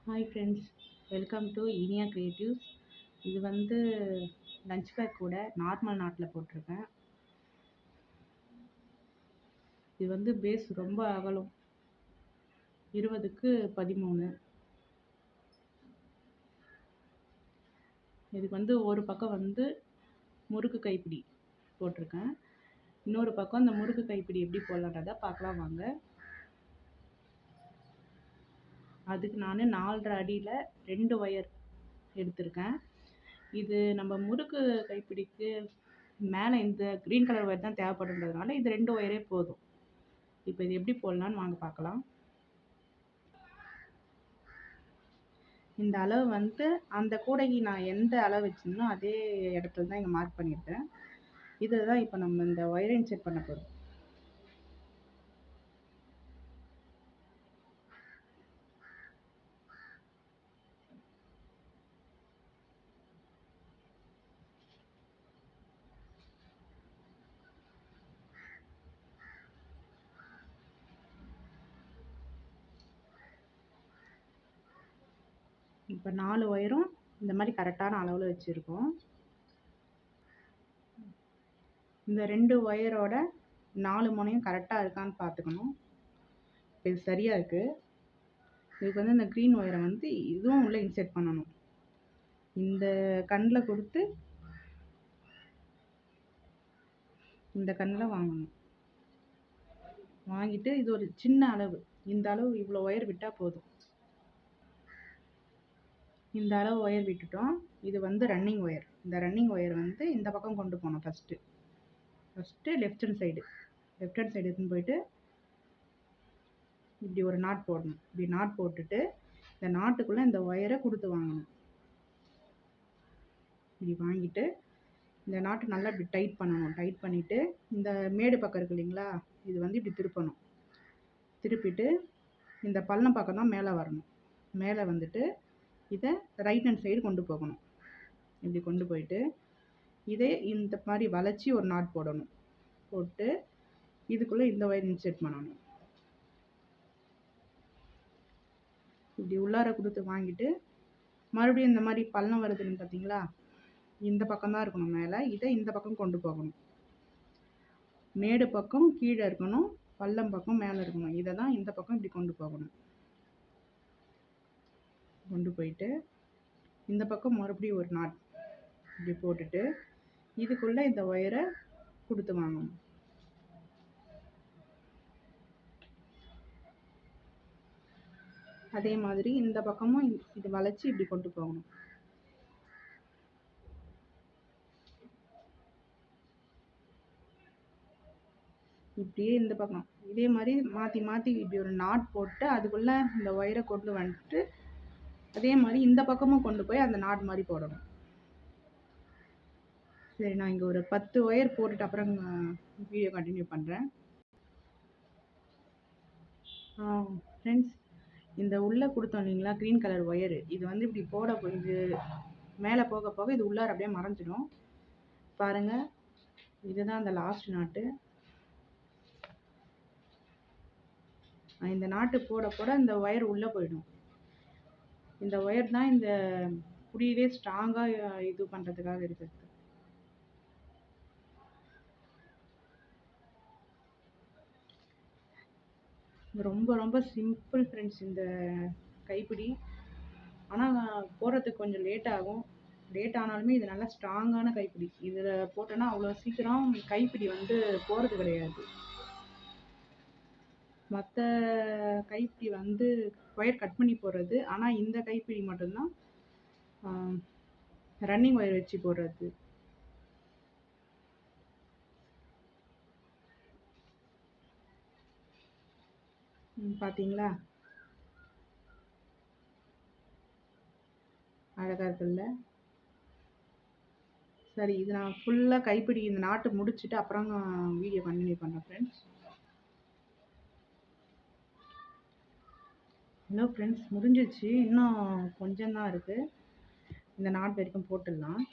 Hi friends, welcome to Iniya creatives. இது வந்து lunch back கூட நார்மல் நாட்டில் போட்டிருக்கேன். இது வந்து பேஸ் ரொம்ப அகலம், 20க்கு 13. இதுக்கு வந்து ஒரு பக்கம் வந்து முறுக்கு கைப்பிடி போட்டிருக்கேன். இன்னொரு பக்கம் இந்த முறுக்கு கைப்பிடி எப்படி போடலான்றதை பார்க்கலாம் வாங்க. அதுக்கு நான் 4.5 அடியில் 2 ஒயர் எடுத்திருக்கேன். இது நம்ம முறுக்கு கைப்பிடிக்கு மேலே இந்த க்ரீன் கலர் ஒயர் தான் தேவைப்படுன்றதுனால இது 2 ஒயரே போதும். இப்போ இது எப்படி போடலான்னு வாங்க பார்க்கலாம். இந்த அளவு வந்து அந்த கூடைக்கு நான் எந்த அளவு வச்சுருந்தோ அதே இடத்துல தான் இங்கே மார்க் பண்ணியிருக்கேன். இதில் தான் இப்போ நம்ம இந்த ஒயரை இன்செர்ட் பண்ண போகிறோம். இப்போ 4 ஒயரும் இந்த மாதிரி கரெக்டான அளவில் வச்சுருக்கோம். இந்த 2 ஒயரோட 4 முனையும் கரெக்டாக இருக்கான்னு பார்த்துக்கணும். இப்போ இது சரியாக இருக்குது. இதுக்கு வந்து இந்த க்ரீன் ஒயரை வந்து இதுவும் உள்ளே இன்செர்ட் பண்ணணும். இந்த கண்ணில் கொடுத்து இந்த கண்ணில் வாங்கணும். வாங்கிட்டு இது ஒரு சின்ன அளவு, இந்த அளவு இவ்வளோ ஒயர் விட்டால் போதும். இந்த அளவு ஒயர் விட்டுட்டோம். இது வந்து ரன்னிங் ஒயர். இந்த ரன்னிங் ஒயர் வந்து இந்த பக்கம் கொண்டு போகணும். ஃபஸ்ட்டு லெஃப்ட் ஹேண்ட் சைடு எடுத்துன்னு போயிட்டு இப்படி ஒரு நாட் போடணும். இப்படி நாட் போட்டுட்டு இந்த நாட்டுக்குள்ளே இந்த ஒயரை கொடுத்து வாங்கணும். இப்படி வாங்கிட்டு இந்த நாட்டு நல்லா இப்படி டைட் பண்ணணும். டைட் பண்ணிவிட்டு இந்த மேடு பக்கம் இருக்கு இல்லைங்களா, இது வந்து இப்படி திருப்பணும். திருப்பிட்டு இந்த பள்ளம் பக்கம் தான் மேலே வரணும். மேலே வந்துட்டு இதை ரைட் ஹேண்ட் சைடு கொண்டு போகணும். இப்படி கொண்டு போயிட்டு இதே இந்த மாதிரி வளைச்சி ஒரு நாட் போடணும். போட்டு இதுக்குள்ளே இந்த ஒயர் இன்செர்ட் பண்ணணும். இப்படி உள்ளார கொடுத்து வாங்கிட்டு மறுபடியும் இந்த மாதிரி பள்ளம் வருதுன்னு பார்த்தீங்களா, இந்த பக்கம் தான் இருக்கணும் மேலே. இதை இந்த பக்கம் கொண்டு போகணும். மேடு பக்கம் கீழே இருக்கணும், பள்ளம் பக்கம் மேலே இருக்கணும். இதை தான் இந்த பக்கம் இப்படி கொண்டு போகணும். கொண்டு போயிட்டு இந்த பக்கம் மறுபடியும் ஒரு நாட் இப்படி போட்டுட்டு இதுக்குள்ளே இந்த ஒயரை கொடுத்து வாங்கணும். அதே மாதிரி இந்த பக்கமும் இது வளைச்சி இப்படி கொண்டு போகணும். இப்படியே இந்த பக்கம் இதே மாதிரி மாற்றி மாற்றி இப்படி ஒரு நாட் போட்டு அதுக்குள்ளே இந்த ஒயரை கொண்டு வந்துட்டு அதே மாதிரி இந்த பக்கமும் கொண்டு போய் அந்த நாட் மாதிரி போடணும். சரி, நான் இங்கே ஒரு 10 ஒயர் போட்டுட்டு அப்புறம் வீடியோ கண்டினியூ பண்ணுறேன். ஃப்ரெண்ட்ஸ், இந்த உள்ளே கொடுத்தோம் இல்லைங்களா க்ரீன் கலர் ஒயரு, இது வந்து இப்படி இது மேலே போக போக இது உள்ளார அப்படியே மறைஞ்சிடும். பாருங்கள், இதுதான் அந்த லாஸ்ட் நாட்டு. இந்த நாட்டு போட போட இந்த ஒயர் உள்ளே போயிடும். இந்த ஒயர் தான் இந்த புடியவே ஸ்ட்ராங்காக இது பண்ணுறதுக்காக இருக்குது. ரொம்ப ரொம்ப சிம்பிள் ஃப்ரெண்ட்ஸ் இந்த கைப்பிடி. ஆனால் போடுறதுக்கு கொஞ்சம் லேட் ஆகும். லேட் ஆனாலுமே இது நல்லா ஸ்ட்ராங்கான கைப்பிடி. இதில் போட்டோன்னா அவ்வளோ சீக்கிரம் கைப்பிடி வந்து போகிறது கிடையாது. மற்ற கைப்பிடி வந்து ஒயர் கட் பண்ணி போடுறது, ஆனால் இந்த கைப்பிடி மட்டும்தான் ரன்னிங் ஒயர் வச்சு போடுறது. பார்த்தீங்களா, அழகாக இருக்குல்ல. சரி, இது நான் ஃபுல்லாக கைப்பிடி இந்த நாட்டு முடிச்சுட்டு அப்புறம் வீடியோ கண்டினியூ பண்ணுறேன் ஃப்ரெண்ட்ஸ். ஹலோ ஃப்ரெண்ட்ஸ், முடிஞ்சிச்சு. இன்னும் கொஞ்சம் தான் இருக்குது. இந்த நாட் வரைக்கும் போட்டுடலாம்.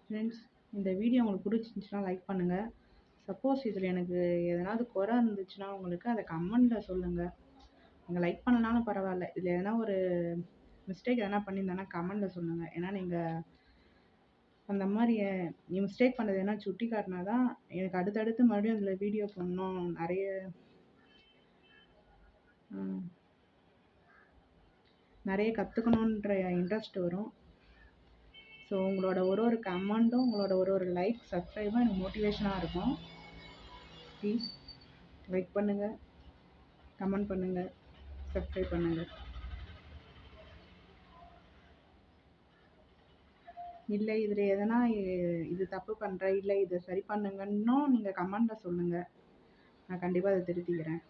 ஃப்ரெண்ட்ஸ், இந்த வீடியோ உங்களுக்கு பிடிச்சிருந்துச்சுன்னா லைக் பண்ணுங்கள், சப்போஸ் இதில் எனக்கு எதனாவது குறை இருந்துச்சுன்னா உங்களுக்கு அதை கமெண்ட்டில் சொல்லுங்கள். நீங்கள் லைக் பண்ணனாலும் பரவாயில்ல. இதில் எதனா ஒரு மிஸ்டேக் எதனா பண்ணியிருந்தேன்னா கமெண்ட்டில் சொல்லுங்கள். ஏன்னா நீங்கள் அந்த மாதிரி மிஸ்டேக் பண்ணது எதனா சுட்டி காட்டினா தான் எனக்கு அடுத்தடுத்து மறுபடியும் அதில் வீடியோ பண்ணணும் நிறைய நிறைய கற்றுக்கணுன்ற இன்ட்ரெஸ்ட் வரும். ஸோ உங்களோட ஒரு கமெண்ட்டும் உங்களோட ஒரு லைக் சப்ஸ்கிரைபும் எனக்கு மோட்டிவேஷனாக இருக்கும். ப்ளீஸ் லைக் பண்ணுங்கள், கமெண்ட் பண்ணுங்கள், சப்ஸ்கிரைப் பண்ணுங்கள். இல்லை இதில் எதனா இது தப்பு பண்ணுறேன், இல்லை இதை சரி பண்ணுங்கன்னும் நீங்கள் கமெண்டில் சொல்லுங்கள். நான் கண்டிப்பாக அதை திருத்திக்கிறேன்.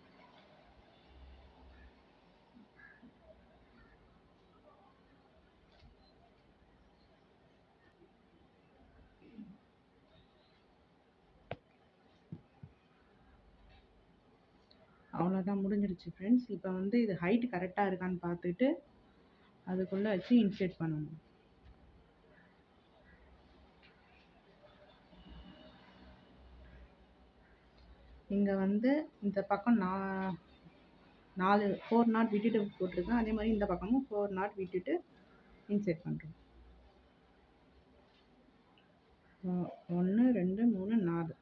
அவ்வளோதான், முடிஞ்சிடுச்சு ஃப்ரெண்ட்ஸ். இப்போ வந்து இது ஹைட் கரெக்டாக இருக்கான்னு பார்த்துட்டு அதுக்குள்ளே வச்சு இன்சர்ட் பண்ணணும். இங்கே வந்து இந்த பக்கம் 4 நாட் விட்டுட்டு போட்டிருக்கேன். அதே மாதிரி இந்த பக்கமும் 4 நாட் விட்டுட்டு இன்சர்ட் பண்ணுறோம். 1 2 3 4.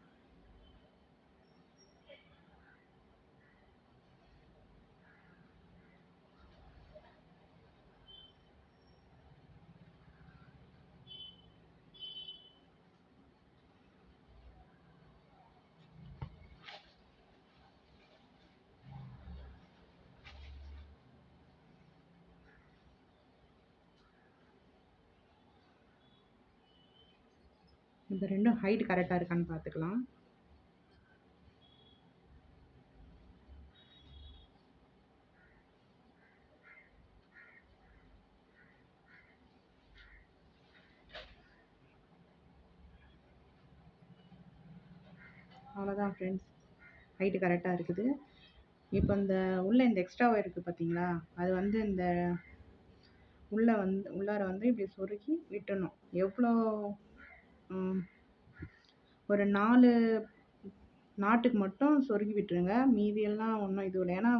இந்த ரெண்டும் ஹைட் கரெக்டாக இருக்கான்னு பார்த்துக்கலாம். அவ்வளோதான் ஃப்ரெண்ட்ஸ், ஹைட்டு கரெக்டாக இருக்குது. இப்போ இந்த இந்த எக்ஸ்ட்ரா ஒயர் இருக்குது பார்த்தீங்களா, அது வந்து இந்த உள்ளார வந்து இப்படி சொருகி விட்டணும். எவ்வளோ ஒரு 4 நாட்டுக்கு மட்டும் சொருகி விட்டுருங்க. மீதியெல்லாம் ஒன்றும் இது இல்லை. ஏன்னா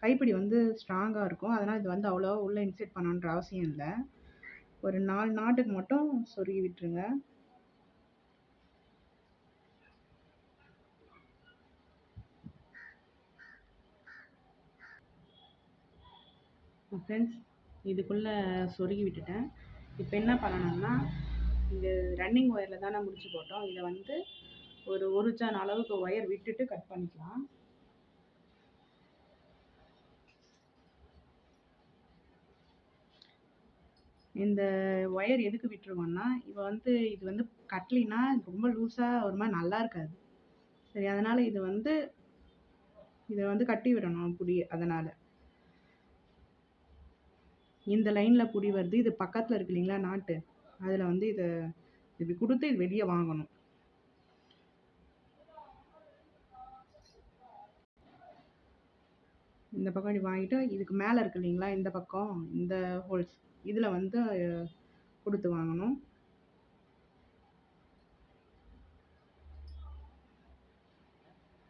கைப்பிடி வந்து ஸ்ட்ராங்காக இருக்கும். அதனால் இது வந்து அவ்வளோவா உள்ளே இன்சர்ட் பண்ணணுன்ற அவசியம் இல்லை. ஒரு 4 நாட்டுக்கு மட்டும் சொருகி விட்டுருங்க. ஃப்ரெண்ட்ஸ், இதுக்குள்ளே சொருகி விட்டுட்டேன். இப்போ என்ன பண்ணணும்னா, இந்த ரன்னிங் ஒயரில் தானே முடிச்சு போட்டோம், இதை வந்து ஒரு ஜான் அளவுக்கு ஒயர் விட்டுட்டு கட் பண்ணிக்கலாம். இந்த ஒயர் எதுக்கு விட்டுருவோம்னா, இப்போ வந்து இது வந்து கட்டலினா ரொம்ப லூஸாக ஒரு மாதிரி நல்லா இருக்காது. சரி, அதனால் இதை வந்து கட்டி விடணும் புடியை. அதனால் இந்த லைனில் புடி வருது, இது பக்கத்தில் இருக்கு இல்லைங்களா நாட்டு, அதில் வந்து இதை இப்படி கொடுத்து இது வெளியே வாங்கணும். இந்த பக்கம் இப்படி வாங்கிட்டு இதுக்கு மேலே இருக்கு இல்லைங்களா, இந்த பக்கம் இந்த ஹோல்ஸ் இதில் வந்து கொடுத்து வாங்கணும்.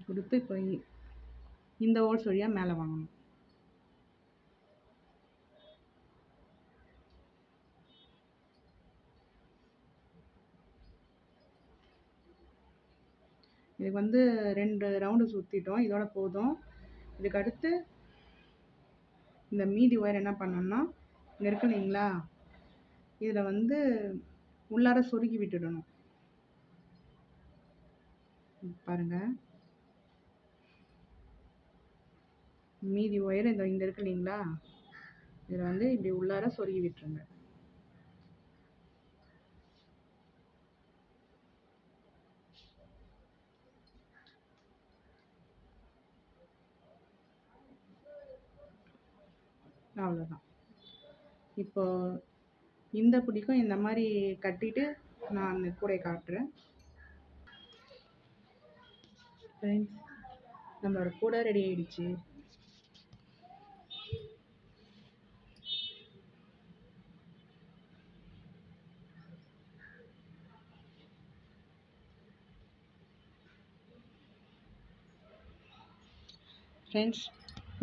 கொடுத்து இப்போ இந்த ஹோல்ஸ் வழியாக மேலே வாங்கணும். இதுக்கு வந்து 2 ரவுண்டு சுற்றிட்டோம், இதோட போதும். இதுக்கு அடுத்து இந்த மீதி ஒயர் என்ன பண்ணணும்னா, இங்கே இருக்கு இல்லைங்களா, இதில் வந்து உள்ளார சொருகி விட்டுடணும். பாருங்கள், மீதி ஒயர் இங்கே இருக்கு இல்லைங்களா, இதில் வந்து இப்படி உள்ளார சொருகி விட்டுருங்க. அவ்வளோதான். இப்போ இந்த பிடிக்கும் இந்த மாதிரி கட்டிட்டு நான் அந்த கூடையை காட்டுறேன். ஃப்ரெண்ட்ஸ், நம்மளோட கூடை ரெடி ஆயிடுச்சு. ஃப்ரெண்ட்ஸ்,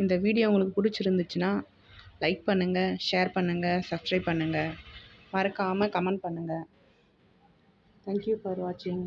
இந்த வீடியோ உங்களுக்கு பிடிச்சிருந்துச்சுன்னா லைக் பண்ணுங்கள், ஷேர் பண்ணுங்கள், சப்ஸ்கிரைப் பண்ணுங்கள். மறக்காமல் கமெண்ட் பண்ணுங்கள். தேங்க்யூ ஃபார் வாட்சிங்.